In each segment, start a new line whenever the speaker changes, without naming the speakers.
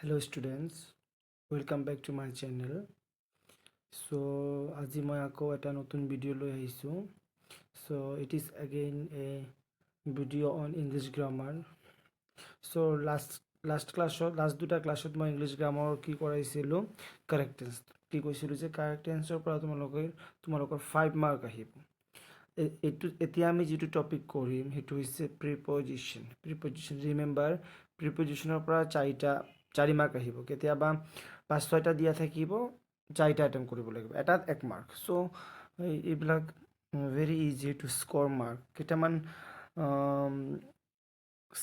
Hello students, welcome back to my channel. So আজি মই আকৌ এটা নতুন ভিডিও লৈ আহিছো. So it is again a video on English grammar. So last দুটা ক্লাছত মই ইংলিশ গ্ৰামাৰ কি কৰাইছিলো, কাৰেক্ট টেন্স কি কৈছিলো যে কাৰেক্ট টেন্সৰ পৰা তোমালোকৰ 5 মাৰ্ক আহিব। এতিয়া আমি যেটো টপিক কৰিম হেতু হৈছে প্ৰিপজিশন। ৰিমেম্বাৰ প্ৰিপজিশনৰ পৰা 4 মাৰ্ক আহিব। কেতিয়াবা 5-6টা দিয়া থাকিব, 4টা আইটেম কৰিব লাগিব, এটাত 1 মাৰ্ক। সো এইবিলাক very easy to score mark. কেইটামান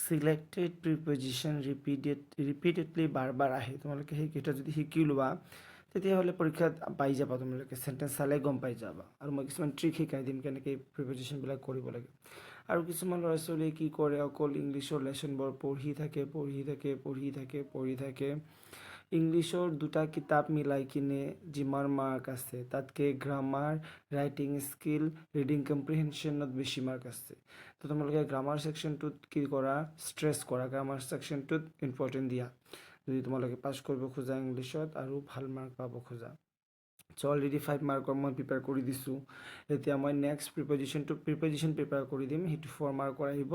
সিলেক্টেড প্ৰিপজিশন ৰিপিটেডলি বাৰ আহে। তোমালোকে সেইকেইটা যদি শিকি লোৱা তেতিয়াহ'লে পৰীক্ষাত পাই যাবা। তোমালোকে সেন্টেন্স চালে গম পাই যাবা। আৰু মই কিছুমান ট্ৰিক শিকাই দিম কেনেকৈ প্ৰিপজিশনবিলাক কৰিব লাগে। আৰু কিছুমান ল'ৰা ছোৱালীয়ে কি কৰে, অকল ইংলিছৰ লেচনবোৰ পঢ়ি থাকে। ইংলিছৰ দুটা কিতাপ মিলাই কিনে যিমান মাৰ্ক আছে তাতকৈ গ্ৰামাৰ, ৰাইটিং স্কিল, ৰিডিং কম্প্ৰিহেনশ্যনত বেছি মাৰ্ক আছে। তো তোমালোকে গ্ৰামাৰ ছেকশ্যনটোত কি কৰা, ষ্ট্ৰেছ কৰা, গ্ৰামাৰ ছেকশ্যনটোত ইম্পৰ্টেণ্ট দিয়া যদি তোমালোকে পাছ কৰিব খোজা ইংলিছত আৰু ভাল মাৰ্ক পাব খোজা। চ' অলৰেডি 5 মাৰ্কৰ মই প্ৰিপেয়াৰ কৰি দিছোঁ। এতিয়া মই নেক্সট প্ৰিপজিশ্যন প্ৰিপেয়াৰ কৰি দিম, সেইটো 4 মাৰ্কৰ আহিব।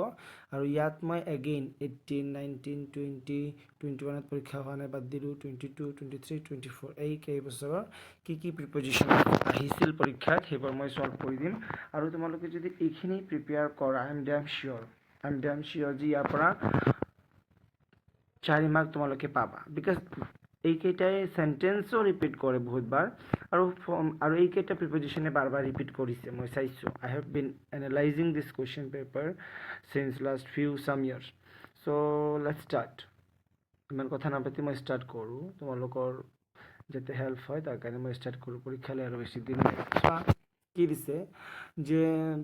আৰু ইয়াত মই এগেইন 18, 19, 20, 21ত পৰীক্ষা হোৱা নাই বাদ দিলোঁ, 22, 23, 24 এই কেইবছৰৰ কি প্ৰিপজিশ্যন আহিছিল পৰীক্ষাত সেইবোৰ মই ছল্ভ কৰি দিম। আৰু তোমালোকে যদি এইখিনি প্ৰিপেয়াৰ কৰা, আই এম ডেম চিয়'ৰ যে ইয়াৰ পৰা 4 মাৰ্ক তোমালোকে পাবা। বিকজ এইকেইটাই চেণ্টেন্সো ৰিপিট কৰে বহুতবাৰ, আৰু এইকেইটা প্ৰিপজিশ্যনে বাৰ ৰিপিট কৰিছে। মই চাইছোঁ, I have been analyzing this question paper since last some years. So let's start. ইমান কথা নাপাতি মই ষ্টাৰ্ট কৰোঁ, তোমালোকৰ যাতে হেল্প হয় তাৰ কাৰণে মই ষ্টাৰ্ট কৰোঁ। পৰীক্ষালৈ আৰু বেছি দিন নাই। কি দিছে যে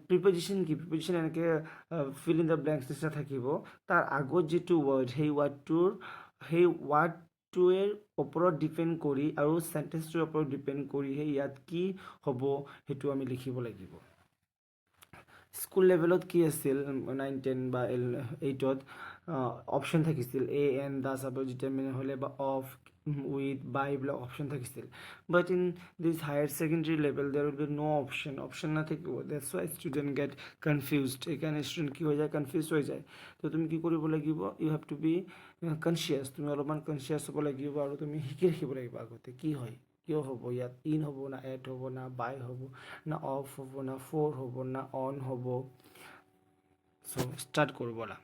প্ৰিপজিশ্যন এনেকৈ ফিল ইন দ্য ব্লেংকছ নিচিনা থাকিব। তাৰ আগত যিটো ৱৰ্ড, সেই ৱাৰ্ডটোৰ ওপৰত ডিপেণ্ড কৰি আৰু চেণ্টেন্সটোৰ ওপৰত ডিপেণ্ড কৰিহে ইয়াত কি হ'ব সেইটো আমি লিখিব লাগিব। স্কুল লেভেলত কি আছিল, 9, 10 বা 8ত অপশ্যন থাকিছিল, এ এন দা চাবৰ ডিটাৰমিনেণ্ট হ'লে বা অফ, উইথ, বাই এইবিলাক অপশ্যন থাকিছিল। But in this higher secondary level there will be no' option নাথাকিব। That's why student get confused. সেইকাৰণে ষ্টুডেণ্ট কি হৈ যায়, কনফিউজ হৈ যায়। তো তুমি কি কৰিব লাগিব, you have to be conscious. তুমি অলপমান কনচিয়াছ হ'ব লাগিব আৰু তুমি শিকি ৰাখিব লাগিব আগতে কি হয়, কিয় হ'ব, ইয়াত ইন হ'ব না এড হ'ব না বাই হ'ব না অফ হ'ব না ফ'ৰ হ'ব না অন হ'ব। চ' ষ্টাৰ্ট কৰোঁ ব'লা।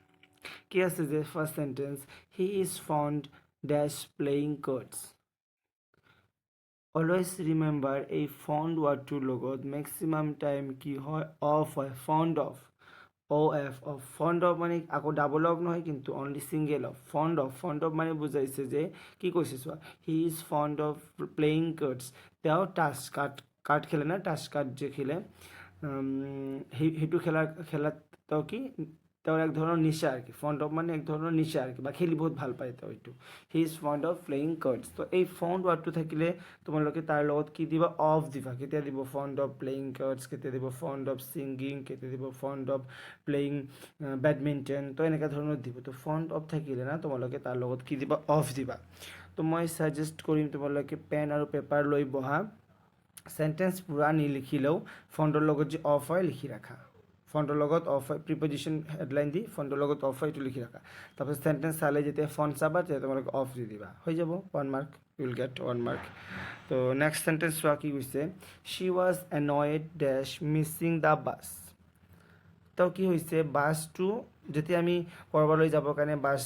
কি আছে যে first sentence, he is fond dash playing cards. Always remember এই ফণ্ড ৱাৰ্ডটোৰ লগত মেক্সিমাম টাইম কি হয়, অফ হয়। Fond of, of fond of মানে আকৌ ডাবল অফ নহয় কিন্তু, only single of. Fond of মানে বুজাইছে যে কি কৈছে চোৱা, he is fond of playing cards. তেওঁ কাৰ্ড খেলে না, টাচ কাৰ্ড যে খেলে, সেইটো খেলাত তেওঁ কি, তেওঁৰ এক ধৰণৰ নিচা আৰু কি। ফণ্ড অফ মানে এক ধৰণৰ নিচা আৰু কি, বা খেলি বহুত ভাল পায় তেওঁ এইটো। হি is fond of playing cards. তো এই ফণ্ড ৱাৰ্ডটো থাকিলে তোমালোকে তাৰ লগত কি দিবা, অফ দিবা। কেতিয়া দিব, ফণ্ড অফ প্লেয়িং কাৰ্ডছ, কেতিয়া দিব ফণ্ড অফ ছিংগিং, কেতিয়া দিব ফণ্ড অফ প্লেয়িং বেডমিণ্টন। তো এনেকুৱা ধৰণৰ দিব। তো ফণ্ড অফ থাকিলে না তোমালোকে তাৰ লগত কি দিবা, অফ দিবা। তো মই ছাজেষ্ট কৰিম তোমালোকে পেন আৰু পেপাৰ লৈ বহা, চেণ্টেন্স পূৰা নিলিখিলেও ফণ্ডৰ লগত যে অফ হয় লিখি ৰাখা। ফণ্ডৰ লগত অফ হয়, প্ৰিপজিশ্যন হেডলাইন দি ফণ্ডৰ লগত অফ হয় এইটো লিখি ৰাখা। তাৰপিছত চেণ্টেন্স চালে যেতিয়া ফণ্ড চাবা তেতিয়া তোমালোকে অফ দি দিবা, হৈ যাব 1 mark, you will get 1 mark. তো নেক্সট চেণ্টেন্স চোৱা কি কৈছে, she was annoyed dash missing the bus. তো কি হৈছে, বাছটো যেতিয়া আমি ক'ৰবালৈ যাবৰ কাৰণে বাছ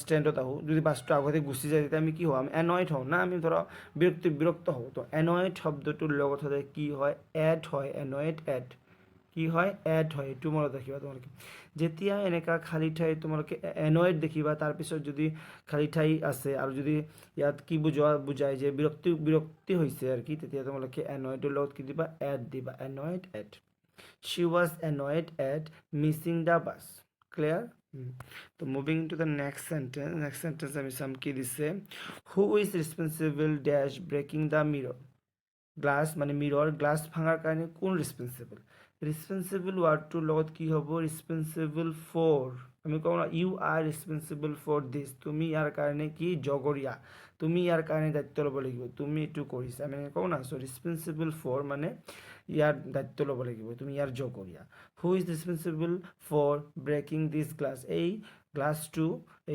ষ্টেণ্ডত আহোঁ, যদি বাছটো আগতে গুচি যায় তেতিয়া আমি কি হওঁ, আমি এনয়ড হওঁ না, আমি ধৰক বিৰক্ত হওঁ। তো এনয়ড শব্দটোৰ লগত সদায় কি হয়, এড হয়। এনয়ড এড কি হয়, এড হয়। এইটো মনত ৰাখিবা তোমালোকে। যেতিয়া এনেকুৱা খালী ঠাই তোমালোকে এনয়ড দেখিবা, তাৰপিছত যদি খালী ঠাই আছে আৰু যদি ইয়াত কি বুজায় যে বিৰক্তি হৈছে আৰু কি, তেতিয়া তোমালোকে এনয়ডৰ লগত কি দিবা, এড দিবা, annoyed at. She was annoyed at missing the bus. Clear? তো moving to the next sentence আমি চাম কি দিছে, who is responsible dash breaking the mirror. Glass মানে মিৰৰ গ্লাছ ভাঙাৰ কাৰণে কোন ৰেছপনচিবল। ৰেছপনচিবল ৱাৰ্ডটোৰ লগত কি হ'ব, ৰেছপনচিবল ফৰ। আমি কওঁ না you are responsible for this, তুমি ইয়াৰ কাৰণে কি জগৰীয়া, তুমি ইয়াৰ কাৰণে দায়িত্ব ল'ব লাগিব, তুমি এইটো কৰিছা, আমি কওঁ না। চ' ৰেছপনচিবল ফৰ মানে ইয়াৰ দায়িত্ব ল'ব লাগিব, তুমি ইয়াৰ জগৰীয়া। Who is responsible for breaking this glass, এই গ্লাছটো,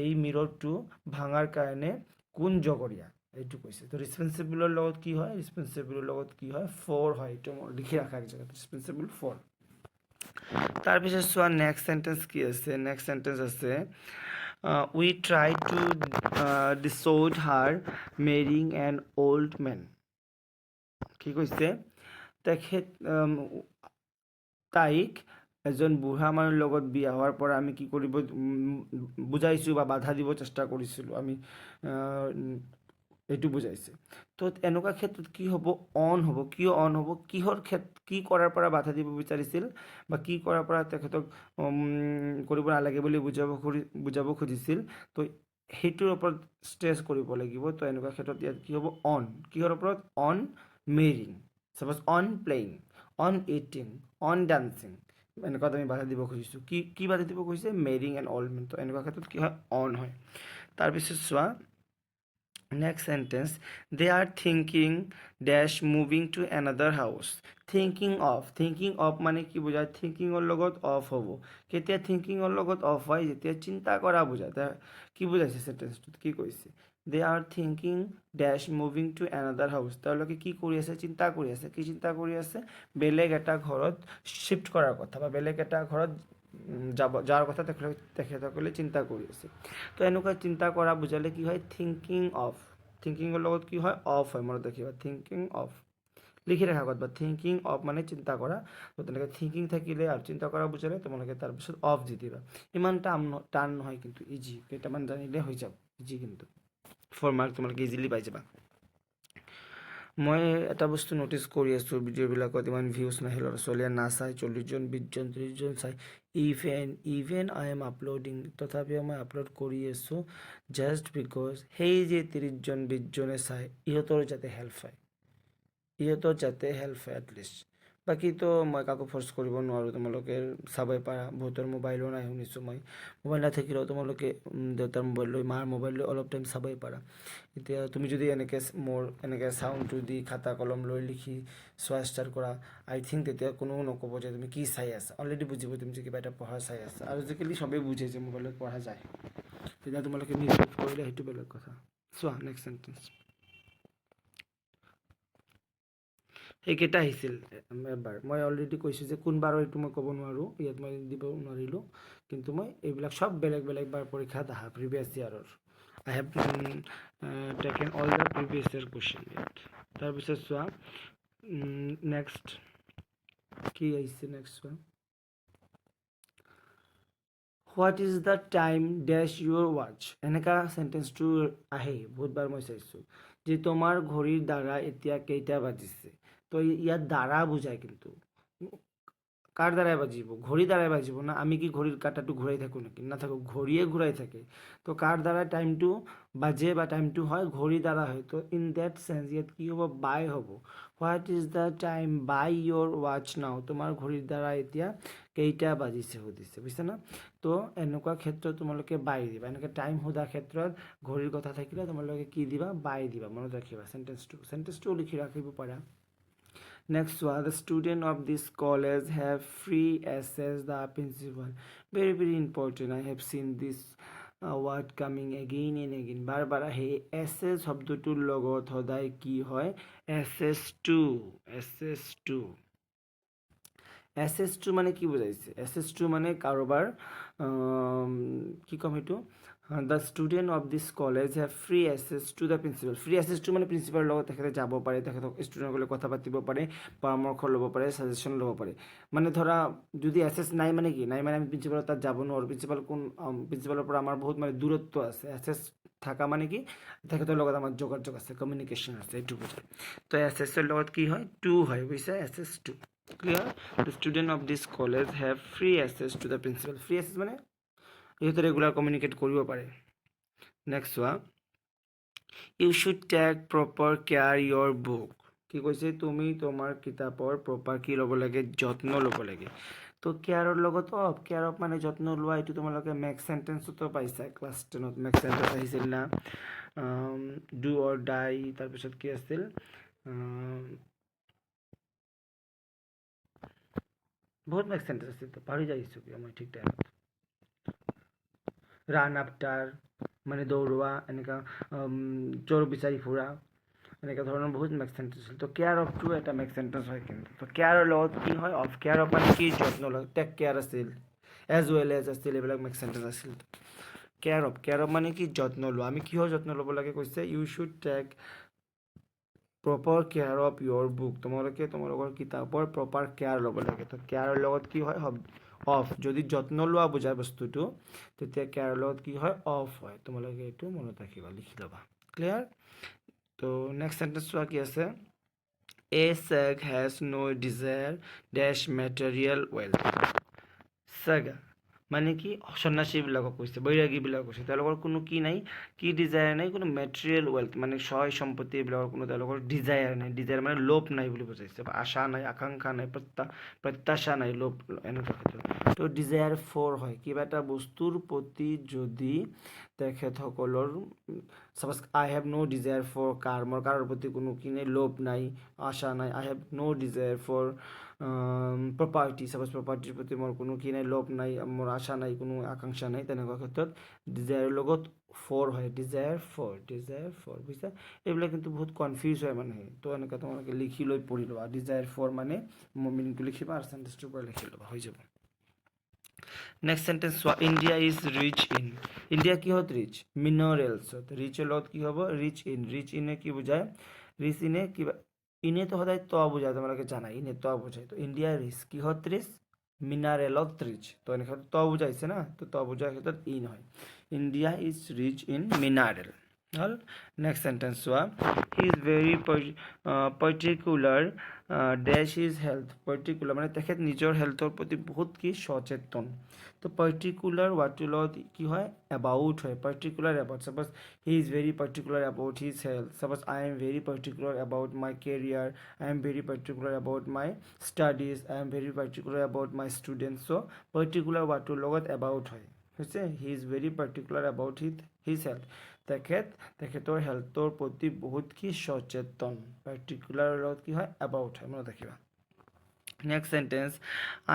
এই মিৰৰটো ভাঙাৰ কাৰণে কোন জগৰীয়া, এইটো কৈছে। তো ৰেছপনচিবলৰ লগত কি হয়, ৰেছপনচিবলৰ লগত কি হয়, ফৰ হয়, এইটো লিখি ৰাখা এক জেগাত, ৰেছপনচিবল ফৰ। তাৰপিছত চোৱা নেক্সট চেণ্টেঞ্চ কি আছে, নেক্সট চেণ্টেঞ্চ আছে we try to dissuade her marrying an old men. কি কৈছে, তেখেত তাইক এজন বুঢ়া মানুহৰ লগত বিয়া হোৱাৰ পৰা আমি কি কৰিব বুজাইছোঁ বা বাধা দিব চেষ্টা কৰিছিলোঁ, আমি এইটো বুজাইছে। তো এনেকুৱা ক্ষেত্ৰত কি হ'ব, অন হ'ব। কিয় অন হ'ব, কিহৰ কি কৰাৰ পৰা বাধা দিব বিচাৰিছিল বা কি কৰাৰ পৰা তেখেতক কৰিব নালাগে বুলি বুজাব খুজিছিল, তো সেইটোৰ ওপৰত ষ্ট্ৰেছ কৰিব লাগিব। তো এনেকুৱা ক্ষেত্ৰত ইয়াত কি হ'ব, অন। কিহৰ ওপৰত, on marrying, suppose on playing, on eating, on dancing, এনেকুৱাত আমি বাধা দিব খুজিছোঁ। কি বাধা দিব খুজিছে, মেৰিং এণ্ড অল মেন। তো এনেকুৱা ক্ষেত্ৰত কি হয়, অন হয়। তাৰপিছত চোৱা next sentence, they are thinking dash moving to another house. Thinking of মানে কি বুজায়, থিংকিঙৰ লগত অফ হ'ব। কেতিয়া থিংকিঙৰ লগত অফ হয়, যেতিয়া চিন্তা কৰা বুজায়। কি বুজাইছে চেণ্টেঞ্চটোত, কি কৈছে, they are thinking dash moving to another house, তেওঁলোকে কি কৰি আছে, চিন্তা কৰি আছে। কি চিন্তা কৰি আছে, বেলেগ এটা ঘৰত শ্বিফ্ট কৰাৰ কথা বা বেলেগ এটা ঘৰত যাৰ কথা তেখেতসকলে চিন্তা কৰি আছে। তো এনেকুৱা চিন্তা কৰা বুজালে কি হয়, থিংকিং অফ। থিংকিঙৰ লগত কি হয়, অফ হয়, মনত ৰাখিবা, থিংকিং অফ লিখি ৰাখা ক'ত, বা থিংকিং অফ মানে চিন্তা কৰা। তো তেনেকৈ থিংকিং থাকিলে আৰু চিন্তা কৰা বুজালে তোমালোকে তাৰপিছত অফ দি দিবা। ইমান টান নহয় কিন্তু, ইজি, কেইটামান জানিলে হৈ যাব, ইজি কিন্তু 4 মাৰ্ক তোমালোকে ইজিলি পাই যাবা। মই এটা বস্তু ন'টিছ কৰি আছোঁ, ভিডিঅ'বিলাকত ইমান ভিউজ নাহে, ল'ৰা ছোৱালীয়ে নাচায়, 40জন 20জন 30জন চাই। ইভেন আই এম আপলোডিং, তথাপিও মই আপলোড কৰি আছোঁ, জাষ্ট বিকজ সেই যে 30জন 20জনে চাই, ইহঁতৰ যাতে হেল্প হয়, এটলিষ্ট। বাকীতো মই কাকো ফ'ৰ্চ কৰিব নোৱাৰোঁ, তোমালোকে চাবই পাৰা। বহুতৰ মোবাইলো নাই, শুনিছোঁ মই। মোবাইল নাথাকিলেও তোমালোকে দেউতাৰ মোবাইল লৈ, মাৰ মোবাইল লৈ অলপ টাইম চাবই পাৰা। এতিয়া তুমি যদি এনেকৈ চাউণ্ডটো দি খাতা কলম লৈ লিখি চোৱা ষ্টাৰ্ট কৰা, আই থিংক তেতিয়া কোনেও নক'ব যে তুমি কি চাই আছা, অলৰেডি বুজিব তুমি যে কিবা এটা পঢ়া চাই আছা। আৰু আজিকালি চবেই বুজে যে মোবাইলত পঢ়া যায়, তেতিয়া তোমালোকে মিছইউজ কৰিলে সেইটো বেলেগ কথা। চোৱা নেক্সট চেণ্টেঞ্চ, সেইকেইটা আহিছিল এবাৰ। মই অলৰেডি কৈছোঁ যে কোনবাৰৰ এইটো মই ক'ব নোৱাৰোঁ, ইয়াত মই দিব নোৱাৰিলোঁ, কিন্তু মই এইবিলাক চব বেলেগ বাৰ পৰীক্ষাত আহা previous ইয়াৰৰ। I have taken all the previous year question ইয়াত। তাৰপিছত চোৱা নেক্সট কি আহিছে, নেক্সট চোৱা, what is the time dash your watch. এনেকুৱা চেণ্টেঞ্চটো আহে বহুতবাৰ, মই চাইছোঁ যে তোমাৰ ঘড়ীৰ দ্বাৰা এতিয়া কেইটা বাজিছে। তো ইয়াত দ্বাৰা বুজায়, কিন্তু কাৰ দ্বাৰাই বাজিব, ঘড়ীৰ দ্বাৰাই বাজিব না। আমি কি ঘড়ীৰ কাঁটাটো ঘূৰাই থাকোঁ নেকি, নাথাকোঁ, ঘড়ীয়ে ঘূৰাই থাকে। তো কাৰ দ্বাৰা টাইমটো বাজে বা টাইমটো হয়, ঘড়ীৰ দ্বাৰা হয়। তো ইন ডেট চেঞ্চ ইয়াত কি হ'ব, বাই হ'ব। What is the time by your watch now, তোমাৰ ঘড়ীৰ দ্বাৰা এতিয়া কেইটা বাজিছে সুধিছে, বুজিছা না। তো এনেকুৱা ক্ষেত্ৰত তোমালোকে বাই দিবা। এনেকৈ টাইম সোধা ক্ষেত্ৰত ঘড়ীৰ কথা থাকিলে তোমালোকে কি দিবা, বাই দিবা, মনত ৰাখিবা। চেণ্টেঞ্চটো লিখি ৰাখিব পাৰা। Next one, the student of this college have free access the principal. Very important. I have seen this word coming again and again. বাৰ সেই access শব্দটোৰ লগত সদায় কি হয়, SS2 মানে কি বুজাইছে, SS2 মানে কাৰোবাৰ কি ক'ম সেইটো, the student of this college have free access to the principal. Free এক্সেছটো মানে প্ৰিন্সিপালৰ লগত তেখেতে যাব পাৰে, তেখেতক ষ্টুডেণ্টসকলে কথা পাতিব পাৰে, পৰামৰ্শ ল'ব পাৰে, ছাজেশ্যন ল'ব পাৰে। মানে ধৰা যদি এক্সেছ নাই মানে কি, নাই মানে আমি প্ৰিন্সিপালৰ তাত যাব নোৱাৰোঁ, প্ৰিন্সিপালৰ পৰা আমাৰ বহুত মানে দূৰত্ব আছে। এক্সেছ থকা মানে কি, তেখেতৰ লগত আমাৰ যোগাযোগ আছে, কমিউনিকেশ্যন আছে, এইটো বুজায়। তো এক্সেছৰ লগত কি হয়, টু হয়, বুজিছে, SS2। Clear, the student of this college have free access to the principal. Free access মানে ইহঁতে ৰেগুলাৰ কমিউনিকেট কৰিব পাৰে। নেক্সট চোৱা, you should take proper care your book. কি কৈছে, তুমি তোমাৰ কিতাপৰ প্ৰপাৰ কি ল'ব লাগে, যত্ন ল'ব লাগে। তো কেয়াৰৰ লগত অফ, কেয়াৰ অফ মানে যত্ন লোৱা, এইটো তোমালোকে মেক্স চেণ্টেন্সতো পাইছা, ক্লাছ 10ত মেক্স চেণ্টেন্স আহিছিল না, ডু অৰ ডাই, তাৰপিছত কি আছিল, বহুত মেক্স চেণ্টেন্স আছিল, পাহৰি যাইছোঁ কিয় মই ঠিক টাইমত। ৰান আফটাৰ মানে দৌৰোৱা, এনেকা চোৰ বিচাৰি ফুৰা, এনেকুৱা ধৰণৰ বহুত মেক্স চেণ্টেন্স আছিল। তো কেয়াৰ অফটো এটা মেক্স চেণ্টেন্স হয় কিন্তু। তো কেয়াৰৰ লগত কি হয়, অফ। কেয়াৰ অফ মানে কি, যত্ন লয়, টেক কেয়াৰ আছিল, এজ ৱেল এজ আছিল, এইবিলাক মেক্স চেণ্টেন্স আছিল। কেয়াৰ অফ, কেয়াৰ অফ মানে কি, যত্ন লোৱা। আমি কিহৰ যত্ন ল'ব লাগে কৈছে, you should take proper care of your book, তোমালোকে তোমালোকৰ কিতাপৰ প্ৰপাৰ কেয়াৰ ল'ব লাগে। তো কেয়াৰৰ লগত কি হয়, অফ। যদি যত্ন লোৱা বুজায় বস্তুটো, তেতিয়া কেয়াৰৰ লগত কি হয়, অফ হয়। তোমালোকে এইটো মনত ৰাখিবা, লিখি ল'বা। ক্লিয়াৰ? তো নেক্সট চেণ্টেন্স চোৱা কি আছে, a sage has no' desire dash material wealth. Sage মানে কি, সন্যাসীবিলাকক কৈছে, বৈৰাগীবিলাকক কৈছে, তেওঁলোকৰ কোনো কি নাই, কি ডিজায়াৰ নাই, কোনো মেটেৰিয়েল ৱেল্থ মানে সয় সম্পত্তি এইবিলাকৰ কোনো তেওঁলোকৰ ডিজায়াৰ নাই। ডিজায়াৰ মানে লোভ নাই বুলি বুজাইছে, আশা নাই, আকাংক্ষা নাই, প্ৰত্যাশা নাই, লোভ, এনেকুৱা ক্ষেত্ৰত। তো ডিজায়াৰ ফৰ হয়, কিবা এটা বস্তুৰ প্ৰতি যদি তেখেতসকলৰ, চাপ'জ আই হেভ ন' ডিজায়াৰ ফৰ কাৰ, মোৰ কাৰৰ প্ৰতি কোনো কি নাই, লোভ নাই, আশা নাই। I have no' desire for property, suppose প্ৰপাৰ্টিৰ প্ৰতি মোৰ কোনো কি নাই, লোভ নাই, মোৰ আশা নাই, কোনো আকাংক্ষা নাই, তেনেকুৱা ক্ষেত্ৰত ডিজায়াৰৰ লগত ফৰ হয়, ডিজায়াৰ ফৰ, ডিজায়াৰ ফৰ, বুজিছা? এইবিলাক কিন্তু বহুত কনফিউজ হয় মানুহে। তো এনেকুৱা তোমালোকে লিখি লৈ পঢ়ি ল'বা, ডিজায়াৰ ফৰ মানে মিনিংটো লিখিবা আৰু চেণ্টেন্সটোৰ পৰা লিখি ল'বা, হৈ যাব। নেক্সট চেণ্টেন্স চোৱা, India is rich in. India কিহত ৰিচ, মিনাৰেলছত। ৰিচৰ লগত কি হ'ব, ৰিচ ইন। ৰিচ ইনে কি বুজায়, ৰিচ ইনে কিবা, ইনেতো সদায় ত বুজায়, তোমালোকে জানা, ইনে ত বুজায়। তো ইণ্ডিয়া ৰিচ কিহত ৰিচ, মিনাৰেলত ৰিচ। তো এনেকৈ ত বুজাইছে না, তো ত বুজাৰ ক্ষেত্ৰত ইন হয়। India is rich in mineral হ'ল। নেক্সট চেণ্টেন্স চোৱা, he is very particular dash his health. Particular মানে তেখেত নিজৰ হেল্থৰ প্ৰতি বহুত কি সচেতন। তো পাৰ্টিকুলাৰ ৱাৰ্ডটোৰ লগত কি হয়, এবাউট হয়, particular about. Suppose he is very particular about his health, suppose I am very particular about my career, I am very particular about my studies, I am very particular about my students. So' particular ৱাৰ্ডটোৰ লগত about হয়, হৈছে। He is very particular about his health, তেখেতৰ হেল্থৰ প্ৰতি বহুত কি সচেতন। পাৰ্টিকুলাৰ লগত কি হয়, এবাউট হয়, মনত ৰাখিবা। Next sentence,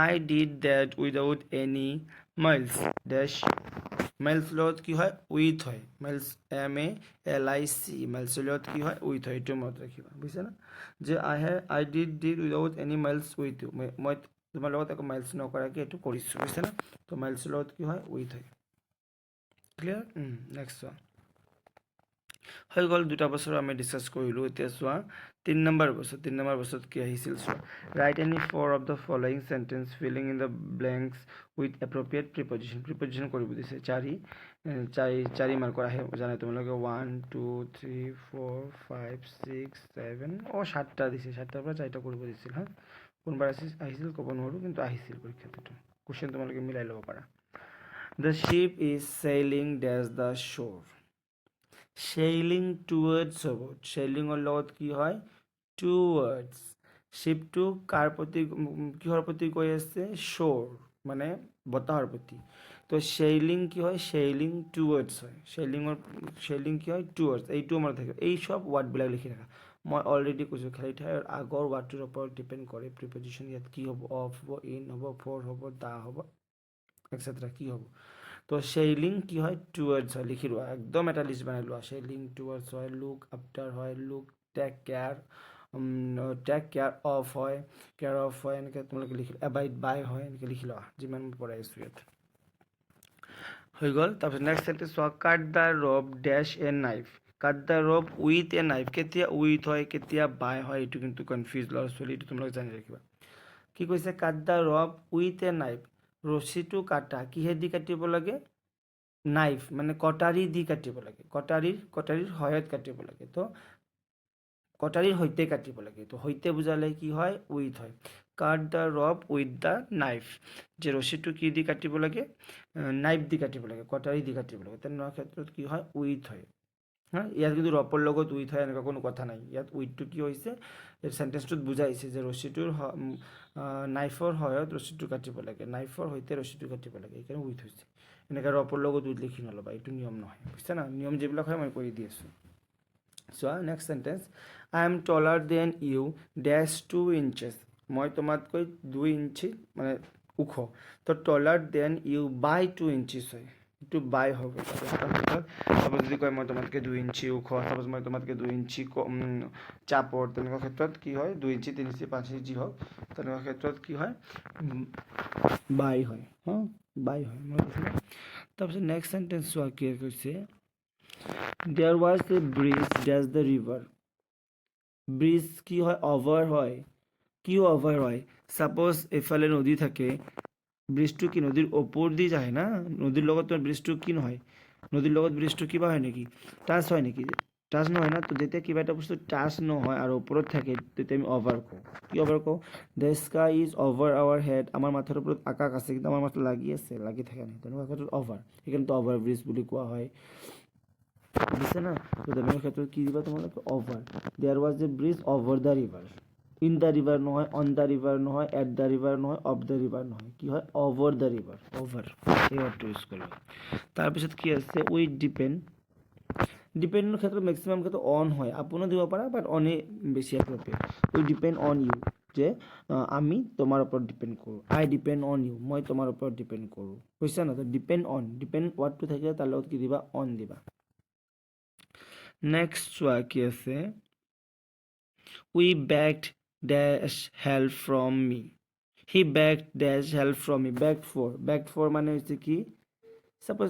I did that without any miles dash. Miles লগত কি হয়, উইথ হয়, মাইলছ MALIC, মাইলছৰ লগত কি হয়, উইথ হয়, এইটো মনত ৰাখিবা, বুজিছা না? যে I did without any malice with you, মই তোমাৰ লগত একো মাইলছ নকৰাকৈ এইটো কৰিছোঁ, বুজিছা না? তো মাইলছৰ লগত কি হয়, উইথ হয়। ক্লিয়াৰ? নেক্সট চোৱা, হৈ গ'ল 2টা বছৰ আমি ডিছকাছ কৰিলোঁ। এতিয়া চোৱা 3 নম্বৰ বছৰ। 3 নম্বৰ বছৰত কি আহিছিল চোৱা, write any 4 of the following sentence filling in the blanks with appropriate preposition. Preposition কৰিব দিছে, চাৰি মাৰ্কৰ আহে, জানাই তোমালোকে 1 2 3 4 5 6 7 7টা দিছে, 7টাৰ পৰা 4টা কৰিব দিছিল। হা, কোনোবাৰ আহিছিল ক'ব নোৱাৰোঁ, কিন্তু আহিছিল পৰীক্ষাটো। কুৱেশ্যন তোমালোকে মিলাই ল'ব পাৰা। The ship is sailing dash the shore. Sailing towards হ'ব, চেইলিঙৰ লগত কি হয়, টুৱাৰ্ডছ। শ্বিপটো কাৰ প্ৰতি, কিহৰ প্ৰতি গৈ আছে, শ্ব'ৰ মানে বতাহৰ প্ৰতি। তো চেইলিং কি হয়, চেইলিং টুৱাৰ্ডছ হয়, চেইলিং কি হয়, টুৱাৰ্ডছ। এইটো মনত থাকিব, এই চব ৱাৰ্ডবিলাক লিখি থাকা। মই অলৰেডি কৈছোঁ, খালী ঠাইৰ আগৰ ৱাৰ্ডটোৰ ওপৰত ডিপেণ্ড কৰে প্ৰিপজিশ্যন। ইয়াত কি হ'ব, অফ হ'ব, ইন হ'ব, ফৰ হ'ব, দা হ'ব, এক্সেট্ৰা কি হ'ব। তো চেইলিং কি হয়, টুৱাৰ্ডছ হয়, লিখি লোৱা, একদম এটা লিষ্ট বনাই লোৱা। চেইলিং টুৱাৰ্ডছ হয়, লুক আফটাৰ হয়, লুক টেক কেয়াৰ অফ হয়, কেয়াৰ অফ হয়, এনেকৈ তোমালোকে লিখি, এবাইড বাই হয়, এনেকৈ লিখি লোৱা, যিমান পঢ়াই আছোঁ ইয়াত। হৈ গ'ল। তাৰপিছত নেক্সট চেণ্টেন্স চোৱা, cut the rope dash a knife. Cut the rope with a knife, কেতিয়া উইথ হয়, কেতিয়া বাই হয়, এইটো কিন্তু কনফিউজ ল'ৰা ছোৱালী, এইটো তোমালোকে জানি ৰাখিবা। কি কৈছে, cut the rope with a knife, ৰছীটো কাটা কিহেদি কাটিব লাগে, নাইফ মানে কটাৰী দি কাটিব লাগে, কটাৰীৰ সহায়ত কাটিব লাগে। তো কটাৰীৰ সৈতে কাটিব লাগে, তো সৈতে বুজালে কি হয়, উইথ হয়। Cut the rope with the knife, যে ৰছীটো কি দি কাটিব লাগে, নাইফ দি কাটিব লাগে, কটাৰী দি কাটিব লাগে, তেনেকুৱা ক্ষেত্ৰত কি হয়, উইথ হয়। হা ইয়াত কিন্তু ৰপৰ লগত উইথ হয় এনেকুৱা কোনো কথা নাই ইয়াত উইথটো কি হৈছে এই চেণ্টেন্সটোত বুজাইছে যে ৰছীটোৰ নাইফৰ সহায়ত ৰছীটো কাটিব লাগে নাইফৰ সৈতে ৰছীটো কাটিব লাগে এইকাৰণে উইথ হৈছে এনেকৈ ৰপৰ লগত উইথ লিখি নল'বা এইটো নিয়ম নহয় বুজিছা না নিয়ম যিবিলাক হয় মই কৰি দি আছোঁ চোৱা next sentence I am taller than you dash 2 inches মই তোমাতকৈ 2 ইঞ্চি মানে ওখ তো টলাৰ দেন ইউ বাই 2 ইঞ্চিছ হয় এইটো বাই হ'ব চাপ'জ যদি কয় মই তোমাতকৈ 2 ইঞ্চি ওখ চাপ'জ মই তোমাতকৈ 2 ইঞ্চি চাপৰ তেনেকুৱা ক্ষেত্ৰত কি হয় 2 ইঞ্চি 3 ইঞ্চি 5 ইঞ্চি হওক তেনেকুৱা ক্ষেত্ৰত কি হয় বাই হয় হা বাই হয় মই তাৰপিছত নেক্সট চেণ্টেন্স চোৱা কি কৈছে there was a bridge that's the river bridge কি হয় অভাৰ হয় কি অভাৰ হয় সাপোজ এফালে নদী থাকে ব্ৰিজটো কি নদীৰ ওপৰ দি যায় না নদীৰ লগত তোমাৰ ব্ৰিজটো কি নহয় নদীৰ লগত ব্ৰিজটো কিবা হয় নেকি টাচ হয় নেকি টাচ নহয় না তো যেতিয়া কিবা এটা বস্তু টাচ নহয় আৰু ওপৰত থাকে তেতিয়া আমি অভাৰ কওঁ কি অভাৰ কওঁ the sky is over our head আমাৰ মাথাৰ ওপৰত আকাশ আছে কিন্তু আমাৰ মাথাত লাগি আছে লাগি থাকে নাই তেনেকুৱা ক্ষেত্ৰত অভাৰ সেইকাৰণে অভাৰ ব্ৰিজ বুলি কোৱা হয় বুঝছে না তো তেনেকুৱা ক্ষেত্ৰত কি দিবা তোমালোকে over there was a bridge over the river in the river নহয় অন দ্য ৰিভাৰ নহয় এট দ্য ৰিভাৰ নহয় অফ দ্য ৰিভাৰ নহয় কি হয় অভাৰ দ্য ৰিভাৰ অভাৰ এই ৱাৰ্ডটো ইউজ কৰিবা তাৰপিছত কি আছে উইথ ডিপেণ্ডৰ ক্ষেত্ৰত মেক্সিমাম ক্ষেত্ৰত অন হয় আপুনিও দিব পাৰা বাট অনেই বেছি appropriate we depend on you যে আমি তোমাৰ ওপৰত ডিপেণ্ড কৰোঁ আই ডিপেণ্ড অন ইউ মই তোমাৰ ওপৰত ডিপেণ্ড কৰোঁ বুজিছা না তো ডিপেণ্ড ৱাৰ্ডটো থাকিলে তাৰ লগত কি দিবা অন দিবা নেক্সট চোৱা কি আছে we begged dash help from me he begged dash help from me begged for মানে হৈছে কি সাপোজ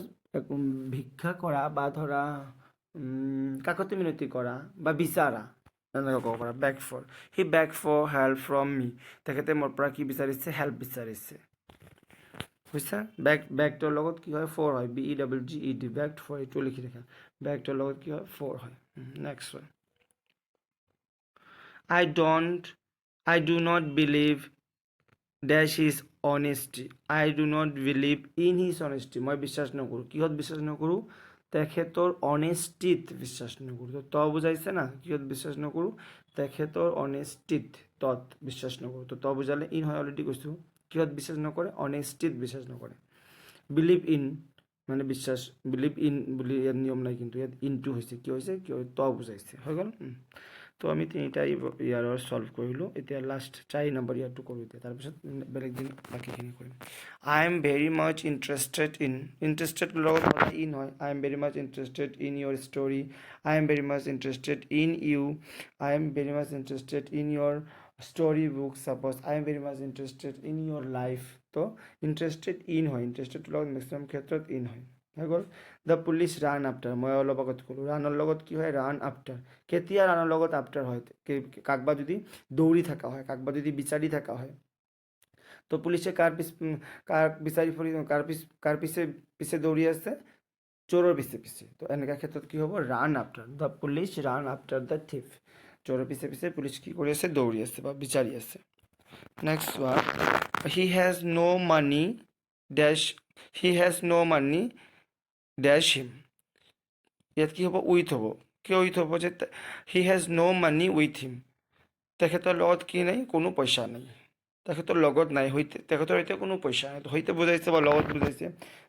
ভিক্ষা কৰা বা ধৰা কাকতি মিনতি কৰা বা বিচাৰা এনেকৈ ক'ব পাৰা beg for he beg for help from me তেখেতে মোৰ পৰা কি বিচাৰিছে হেল্প বিচাৰিছে বুজিছা বেগটোৰ লগত কি হয় ফ'ৰ হয় BEGGED বেগড ফৰ এইটো লিখি ৰাখা বেগটোৰ লগত কি হয় ফ'ৰ হয় নেক্সট হয় I do not believe dash his honesty I do not believe in his honesty মই বিশ্বাস নকৰোঁ কিহত বিশ্বাস নকৰোঁ তেখেতৰ অনেষ্টিত বিশ্বাস নকৰোঁ তো বুজাইছে না কিহত বিশ্বাস নকৰোঁ তেখেতৰ অনেষ্টিত তত বিশ্বাস নকৰোঁ তো বুজালে ইন হয় অলৰেডি কৈছোঁ কিহত বিশ্বাস নকৰে অনেষ্টিত বিশ্বাস নকৰে বিলিভ ইন মানে বিশ্বাস বিলিভ ইন বুলি ইয়াত নিয়ম নাই কিন্তু ইয়াত ইনটো হৈছে কি হৈছে কি বুজাইছে হৈ গ'ল তো আমি তিনিটা ইয়াৰৰ সলভ কৰিলোঁ এতিয়া লাষ্ট 4 নম্বৰ ইয়াৰটো কৰোঁ এতিয়া তাৰপিছত বেলেগ দিন বাকীখিনি কৰিম I am very much interested লগত সদায় ইন হয় I am very much interested in your story I am very much interested in you I am very much interested in your story book suppose I am very much interested in your life তো interested in হয় interested লগত maximum ক্ষেত্ৰত in হয় হৈ গ'ল the police run after মই অলপ আগত ক'লোঁ ৰানৰ লগত কি হয় ৰান আফটাৰ কেতিয়া ৰানৰ লগত আফটাৰ হয় কাকবা যদি দৌৰি থকা হয় কাকবা যদি বিচাৰি থকা হয় তো পুলিচে কাৰ বিচাৰি ফুৰি কাৰ পিছে দৌৰি আছে চোৰৰ পিছে তো এনেকুৱা ক্ষেত্ৰত কি হ'ব run after the police run after the thief চোৰৰ পিছে পুলিচ কি কৰি আছে দৌৰি আছে বা বিচাৰি আছে নেক্সট চোৱা হি হেজ ন' মানি ডেছ হিম ইয়াত কি হ'ব উইথ হ'ব কিয় উইথ হ'ব যে he has no' money with him তেখেতৰ লগত কি নাই কোনো পইচা নাই তেখেতৰ লগত নাই তেখেতৰ সৈতে কোনো পইচা নাই সৈতে বুজাইছে বা লগত বুজাইছে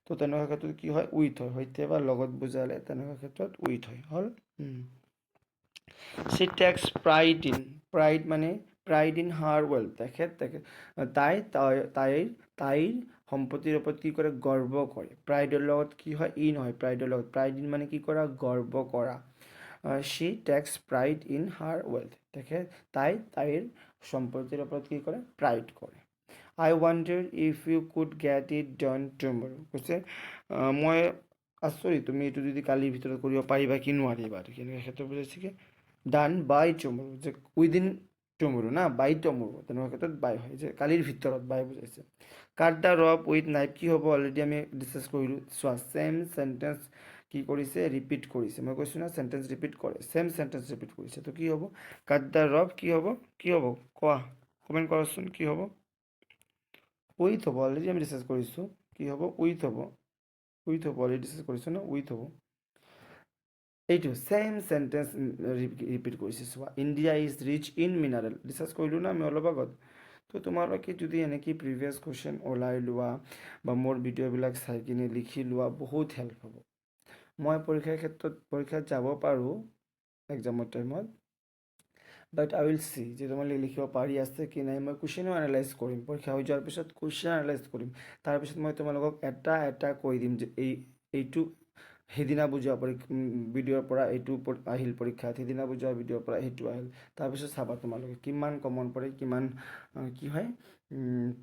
তো তেনেকুৱা ক্ষেত্ৰত কি হয় উইথ হয় সৈতে বা লগত বুজালে তেনেকুৱা ক্ষেত্ৰত উইথ হয় হ'ল চি টেক্স প্ৰাইড মানে প্ৰাইড ইন হাৰ ৱেল তাইৰ সম্পত্তিৰ ওপৰত কি কৰে গৰ্ব কৰে প্ৰাইডৰ লগত কি হয় ইন হয় প্ৰাইডৰ লগত প্ৰাইড ইন মানে কি কৰা গৰ্ব কৰা she takes pride in her wealth তাইৰ সম্পত্তিৰ ওপৰত কি কৰে প্ৰাইড কৰে I wonder if you could get it done tomorrow কৈছে মই আচৰিত তুমি এইটো যদি কালিৰ ভিতৰত কৰিব পাৰিবা কি নোৱাৰিবা কেনেকুৱা ক্ষেত্ৰত বুজাইছে কি ডান বাই টুমৰো যে উইদিন টুমৰো না বাই টুমৰো তেনেকুৱা ক্ষেত্ৰত বাই হয় যে কালিৰ ভিতৰত বাই বুজাইছে কাট দ্য ৰপ উইথ নাইফ কি হ'ব অলৰেডি আমি ডিছকাছ কৰিলোঁ চোৱা ছেম চেণ্টেন্স কি কৰিছে ৰিপিট কৰিছে মই কৈছোঁ না চেণ্টেন্স ৰিপিট কৰে ছেম চেণ্টেন্স ৰিপিট কৰিছে তো কি হ'ব কাট দ্য ৰপ কি হ'ব কোৱা কমেণ্ট কৰাচোন কি হ'ব উইথ হ'ব অলৰেডি আমি ডিছকাছ কৰিছোঁ কি হ'ব উইথ হ'ব অলৰেডি ডিছকাছ কৰিছোঁ ন উইথ হ'ব এইটো ছেম চেণ্টেঞ্চ ৰিপিট কৰিছে চোৱা, India is rich in mineral, research কৰিলোঁ না আমি অলপ আগত। তো তোমালোকে যদি এনেকৈ প্ৰিভিয়াছ কুৱেশ্যন ওলাই লোৱা বা মোৰ ভিডিঅ'বিলাক চাই কিনে লিখি লোৱা, বহুত হেল্প হ'ব। মই পৰীক্ষাৰ ক্ষেত্ৰত পৰীক্ষাত যাব পাৰোঁ এক্সামৰ টাইমত, বাট আই উইল চি যে তোমালোকে লিখিব পাৰি আছে কি নাই। মই কুৱেশ্যনো এনালাইজ কৰিম, পৰীক্ষা হৈ যোৱাৰ পিছত কুৱেশ্যন এনালাইজ কৰিম। তাৰপিছত মই তোমালোকক এটা এটা কৈ দিম যে এইটো সেইদিনা বুজোৱা ভিডিঅ'ৰ পৰা এইটো আহিল পৰীক্ষাত, সেইদিনা বুজোৱা ভিডিঅ'ৰ পৰা সেইটো আহিল। তাৰপিছত চাবা তোমালোকে কিমান কমন পৰে, কিমান কি হয়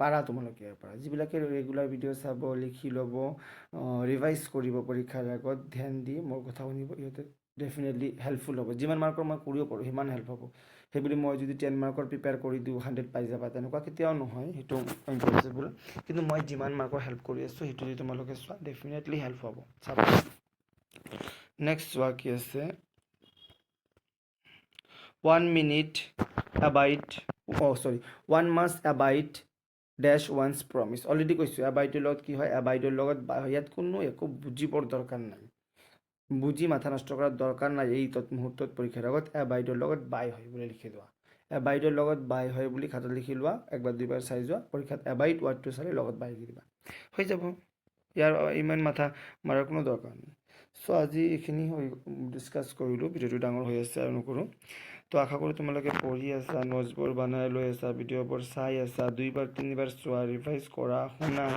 পাৰা তোমালোকে ইয়াৰ পৰা। যিবিলাকে ৰেগুলাৰ ভিডিঅ' চাব, লিখি ল'ব, ৰিভাইজ কৰিব পৰীক্ষাৰ আগত, ধ্যান দি মোৰ কথা শুনিব, ইহঁতে ডেফিনেটলি হেল্পফুল হ'ব। যিমান মাৰ্কৰ মই কৰিব পাৰোঁ সিমান হেল্প হ'ব। সেইবুলি মই যদি 10 মাৰ্কৰ প্ৰিপেয়াৰ কৰি দিওঁ 100 পাই যাবা, তেনেকুৱা কেতিয়াও নহয়, সেইটো ইম্পচিবল। কিন্তু মই যিমান মাৰ্কৰ হেল্প কৰি আছোঁ সেইটো যদি তোমালোকে চোৱা ডেফিনেটলি হেল্প হ'ব। চাবা নেক্সট চোৱা কি আছে, 1 minute abide, 1 must abide ডেছ ওৱানছ প্ৰমিছ। অলৰেডি কৈছোঁ এবাইডৰ লগত কি হয়, এবাইডৰ লগত ইয়াত কোনো একো বুজিবৰ দৰকাৰ নাই, বুজি মাথা নষ্ট কৰাৰ দৰকাৰ নাই। এই মুহূৰ্তত পৰীক্ষাৰ আগত এবাইডৰ লগত বাই হয় বুলি লিখি লোৱা, এবাইডৰ লগত বাই হয় বুলি খাতাত লিখি লোৱা, একবাৰ দুইবাৰ চাই যোৱা, পৰীক্ষাত এবাইড ৱাৰ্ডটো চালে লগত বাই দি দিবা, হৈ যাব। ইয়াৰ ইমান মাথা মাৰাৰ কোনো দৰকাৰ নাই। চ' আজি এইখিনি ডিছকাছ কৰিলোঁ, ভিডিঅ'টো ডাঙৰ হৈ আছে আৰু নকৰোঁ। তো আশা কৰোঁ তোমালোকে পঢ়ি আছা, নোটছবোৰ বনাই লৈ আছা, ভিডিঅ'বোৰ চাই আছা, 2-বাৰ 3-বাৰ চোৱা, ৰিভাইজ কৰা, শুনা।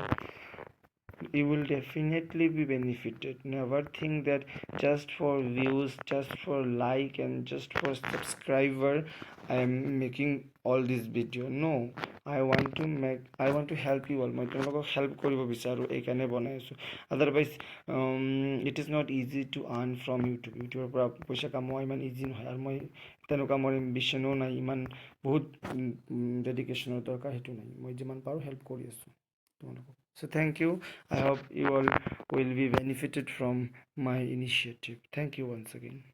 You will definitely be benefited. Never think that just for views, just for like and just for subscriber I am making all this video. No, I want to help you all. মই তোমালোকক help কৰিব বিচাৰোঁ, এইকাৰণে বনাই আছোঁ। Otherwise it is not easy to earn from YouTube. ইউটিউবৰ পৰা পইচা কামোৱা ইমান ইজি নহয়, আৰু মই তেনেকুৱা মোৰ এম্বিশ্যনো নাই, ইমান বহুত ডেডিকেশ্যনৰ দৰকাৰ সেইটো নাই। মই যিমান পাৰোঁ হেল্প কৰি আছোঁ তোমালোকক। So thank you. I hope you all will be benefited from my initiative. Thank you once again.